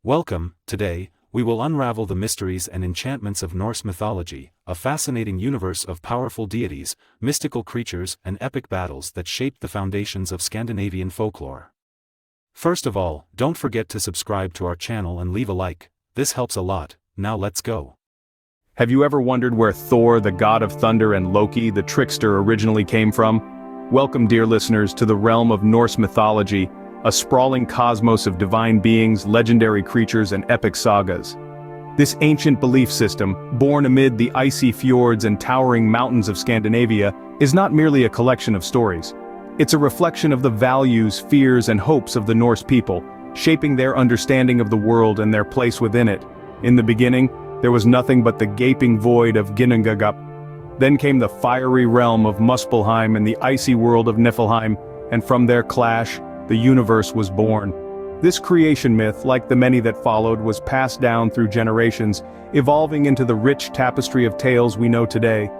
Welcome. Today, we will unravel the mysteries and enchantments of Norse mythology, a fascinating universe of powerful deities, mystical creatures and epic battles that shaped the foundations of Scandinavian folklore. First of all, don't forget to subscribe to our channel and leave a like, this helps a lot. Now let's go. Have you ever wondered where Thor, the god of thunder, and Loki, the trickster, originally came from? Welcome, dear listeners, to the realm of Norse mythology, a sprawling cosmos of divine beings, legendary creatures, and epic sagas. This ancient belief system, born amid the icy fjords and towering mountains of Scandinavia, is not merely a collection of stories. It's a reflection of the values, fears, and hopes of the Norse people, shaping their understanding of the world and their place within it. In the beginning, there was nothing but the gaping void of Ginnungagap. Then came the fiery realm of Muspelheim and the icy world of Niflheim, and from their clash, the universe was born. This creation myth, like the many that followed, was passed down through generations, evolving into the rich tapestry of tales we know today.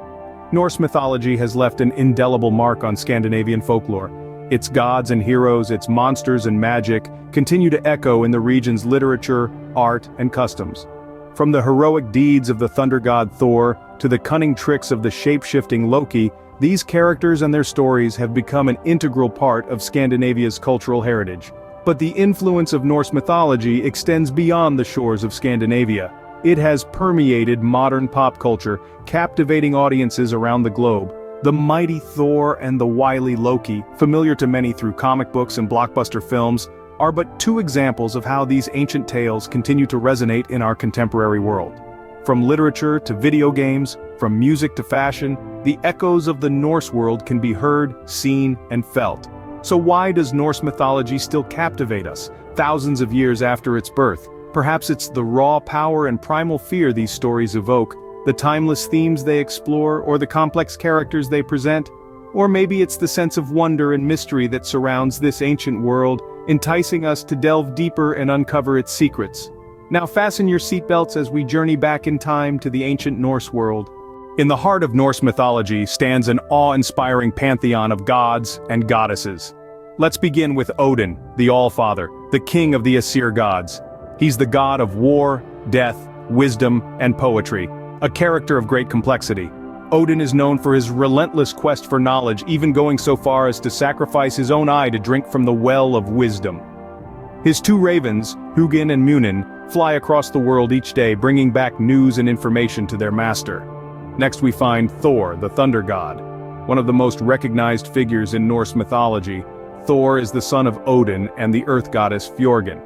Norse mythology has left an indelible mark on Scandinavian folklore. Its gods and heroes, its monsters and magic, continue to echo in the region's literature, art, and customs. From the heroic deeds of the thunder god Thor, to the cunning tricks of the shape-shifting Loki, these characters and their stories have become an integral part of Scandinavia's cultural heritage. But the influence of Norse mythology extends beyond the shores of Scandinavia. It has permeated modern pop culture, captivating audiences around the globe. The mighty Thor and the wily Loki, familiar to many through comic books and blockbuster films, are but two examples of how these ancient tales continue to resonate in our contemporary world. From literature to video games, from music to fashion, the echoes of the Norse world can be heard, seen, and felt. So why does Norse mythology still captivate us, thousands of years after its birth? Perhaps it's the raw power and primal fear these stories evoke, the timeless themes they explore, or the complex characters they present. Or maybe it's the sense of wonder and mystery that surrounds this ancient world, enticing us to delve deeper and uncover its secrets. Now fasten your seatbelts as we journey back in time to the ancient Norse world. In the heart of Norse mythology stands an awe-inspiring pantheon of gods and goddesses. Let's begin with Odin, the All-Father, the king of the Aesir gods. He's the god of war, death, wisdom, and poetry, a character of great complexity. Odin is known for his relentless quest for knowledge, even going so far as to sacrifice his own eye to drink from the well of wisdom. His two ravens, Hugin and Munin, fly across the world each day, bringing back news and information to their master. Next we find Thor, the thunder god. One of the most recognized figures in Norse mythology, Thor is the son of Odin and the earth goddess Fjorgyn.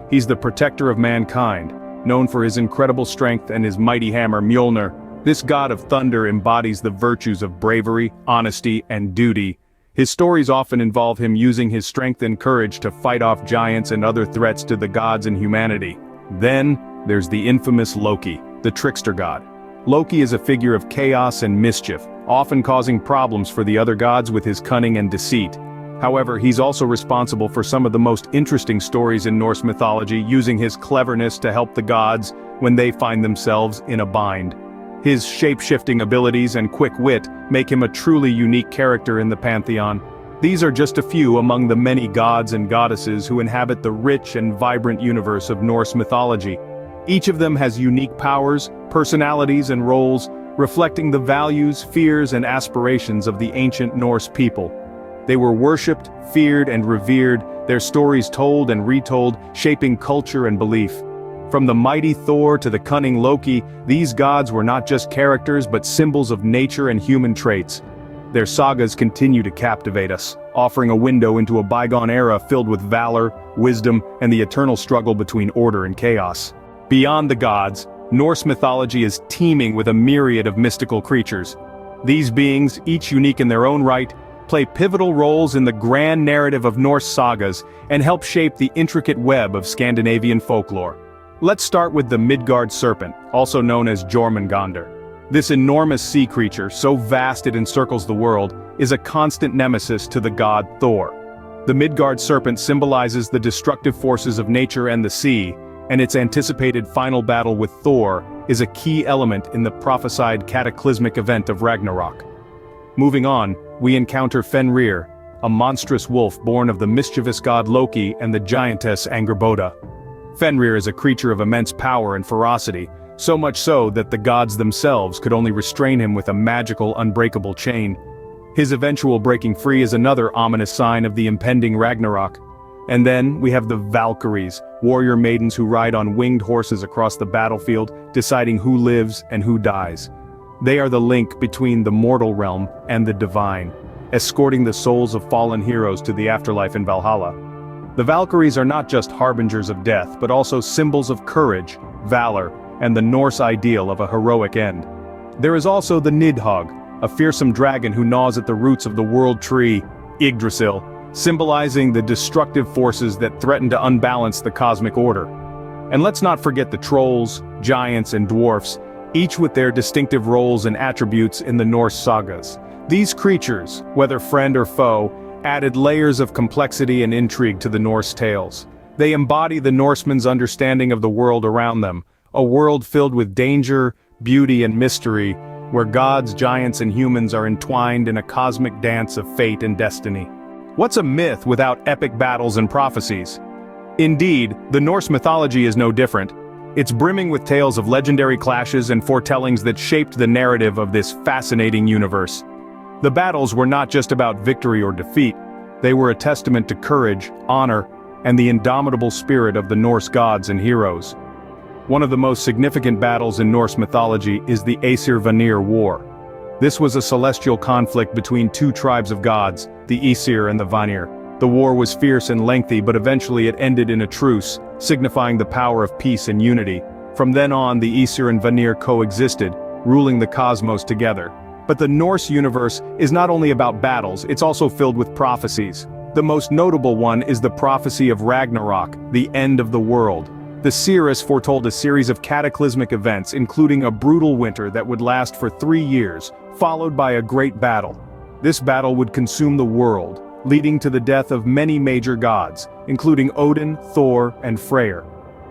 He's the protector of mankind, known for his incredible strength and his mighty hammer Mjolnir. This god of thunder embodies the virtues of bravery, honesty, and duty. His stories often involve him using his strength and courage to fight off giants and other threats to the gods and humanity. Then, there's the infamous Loki, the trickster god. Loki is a figure of chaos and mischief, often causing problems for the other gods with his cunning and deceit. However, he's also responsible for some of the most interesting stories in Norse mythology, using his cleverness to help the gods when they find themselves in a bind. His shape-shifting abilities and quick wit make him a truly unique character in the Pantheon. These are just a few among the many gods and goddesses who inhabit the rich and vibrant universe of Norse mythology. Each of them has unique powers, personalities, and roles, reflecting the values, fears, and aspirations of the ancient Norse people. They were worshipped, feared, and revered, their stories told and retold, shaping culture and belief. From the mighty Thor to the cunning Loki, these gods were not just characters but symbols of nature and human traits. Their sagas continue to captivate us, offering a window into a bygone era filled with valor, wisdom, and the eternal struggle between order and chaos. Beyond the gods, Norse mythology is teeming with a myriad of mystical creatures. These beings, each unique in their own right, play pivotal roles in the grand narrative of Norse sagas and help shape the intricate web of Scandinavian folklore. Let's start with the Midgard serpent, also known as Jormungandr. This enormous sea creature, so vast it encircles the world, is a constant nemesis to the god Thor. The Midgard serpent symbolizes the destructive forces of nature and the sea, and its anticipated final battle with Thor is a key element in the prophesied cataclysmic event of Ragnarok. Moving on, we encounter Fenrir, a monstrous wolf born of the mischievous god Loki and the giantess Angrboda. Fenrir is a creature of immense power and ferocity, so much so that the gods themselves could only restrain him with a magical, unbreakable chain. His eventual breaking free is another ominous sign of the impending Ragnarok. And then we have the Valkyries, warrior maidens who ride on winged horses across the battlefield, deciding who lives and who dies. They are the link between the mortal realm and the divine, escorting the souls of fallen heroes to the afterlife in Valhalla. The Valkyries are not just harbingers of death, but also symbols of courage, valor, and the Norse ideal of a heroic end. There is also the Nidhogg, a fearsome dragon who gnaws at the roots of the world tree, Yggdrasil, symbolizing the destructive forces that threaten to unbalance the cosmic order. And let's not forget the trolls, giants, and dwarfs, each with their distinctive roles and attributes in the Norse sagas. These creatures, whether friend or foe, added layers of complexity and intrigue to the Norse tales. They embody the Norsemen's understanding of the world around them, a world filled with danger, beauty, and mystery, where gods, giants, and humans are entwined in a cosmic dance of fate and destiny. What's a myth without epic battles and prophecies? Indeed, the Norse mythology is no different. It's brimming with tales of legendary clashes and foretellings that shaped the narrative of this fascinating universe. The battles were not just about victory or defeat, they were a testament to courage, honor, and the indomitable spirit of the Norse gods and heroes. One of the most significant battles in Norse mythology is the Aesir-Vanir War. This was a celestial conflict between two tribes of gods, the Aesir and the Vanir. The war was fierce and lengthy, but eventually it ended in a truce, signifying the power of peace and unity. From then on, the Aesir and Vanir coexisted, ruling the cosmos together. But the Norse universe is not only about battles, it's also filled with prophecies. The most notable one is the prophecy of Ragnarok, the end of the world. The seeress foretold a series of cataclysmic events, including a brutal winter that would last for 3 years, followed by a great battle. This battle would consume the world, leading to the death of many major gods, including Odin, Thor, and Freyr.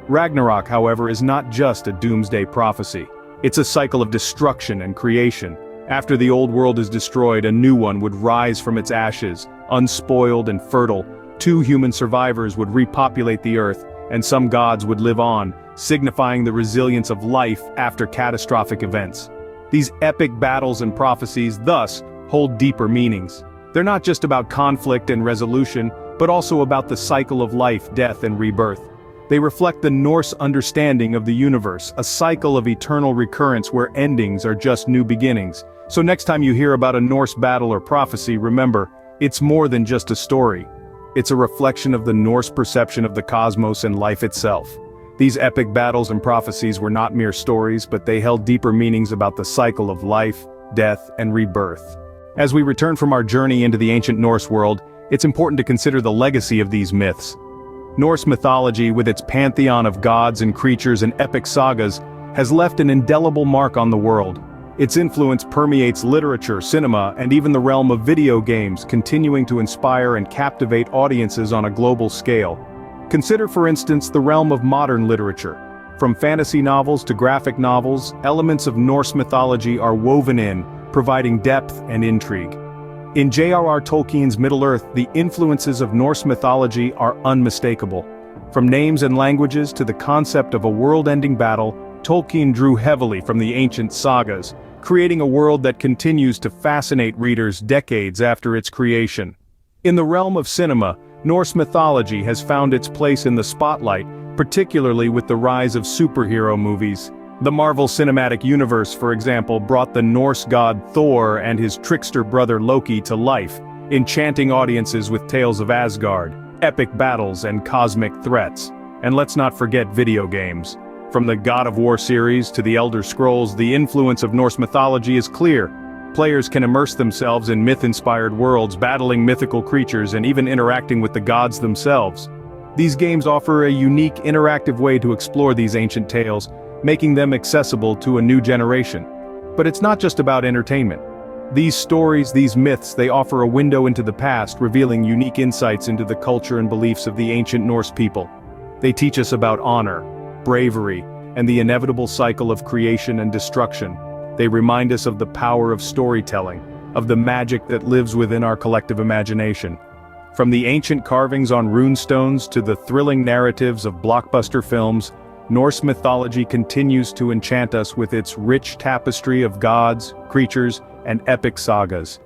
Ragnarok, however, is not just a doomsday prophecy. It's a cycle of destruction and creation. After the old world is destroyed, a new one would rise from its ashes, unspoiled and fertile. 2 human survivors would repopulate the earth, and some gods would live on, signifying the resilience of life after catastrophic events. These epic battles and prophecies, thus, hold deeper meanings. They're not just about conflict and resolution, but also about the cycle of life, death, and rebirth. They reflect the Norse understanding of the universe, a cycle of eternal recurrence where endings are just new beginnings. So next time you hear about a Norse battle or prophecy, remember, it's more than just a story. It's a reflection of the Norse perception of the cosmos and life itself. These epic battles and prophecies were not mere stories, but they held deeper meanings about the cycle of life, death, and rebirth. As we return from our journey into the ancient Norse world, it's important to consider the legacy of these myths. Norse mythology, with its pantheon of gods and creatures and epic sagas, has left an indelible mark on the world. Its influence permeates literature, cinema, and even the realm of video games, continuing to inspire and captivate audiences on a global scale. Consider, for instance, the realm of modern literature. From fantasy novels to graphic novels, elements of Norse mythology are woven in, providing depth and intrigue. In J.R.R. Tolkien's Middle-earth, the influences of Norse mythology are unmistakable. From names and languages to the concept of a world-ending battle, Tolkien drew heavily from the ancient sagas, creating a world that continues to fascinate readers decades after its creation. In the realm of cinema, Norse mythology has found its place in the spotlight, particularly with the rise of superhero movies. The Marvel Cinematic Universe, for example, brought the Norse god Thor and his trickster brother Loki to life, enchanting audiences with tales of Asgard, epic battles, and cosmic threats. And let's not forget video games. From the God of War series to the Elder Scrolls, the influence of Norse mythology is clear. Players can immerse themselves in myth-inspired worlds, battling mythical creatures and even interacting with the gods themselves. These games offer a unique, interactive way to explore these ancient tales, making them accessible to a new generation. But it's not just about entertainment. These stories, these myths, they offer a window into the past, revealing unique insights into the culture and beliefs of the ancient Norse people. They teach us about honor, bravery, and the inevitable cycle of creation and destruction. They remind us of the power of storytelling, of the magic that lives within our collective imagination. From the ancient carvings on runestones to the thrilling narratives of blockbuster films, Norse mythology continues to enchant us with its rich tapestry of gods, creatures, and epic sagas.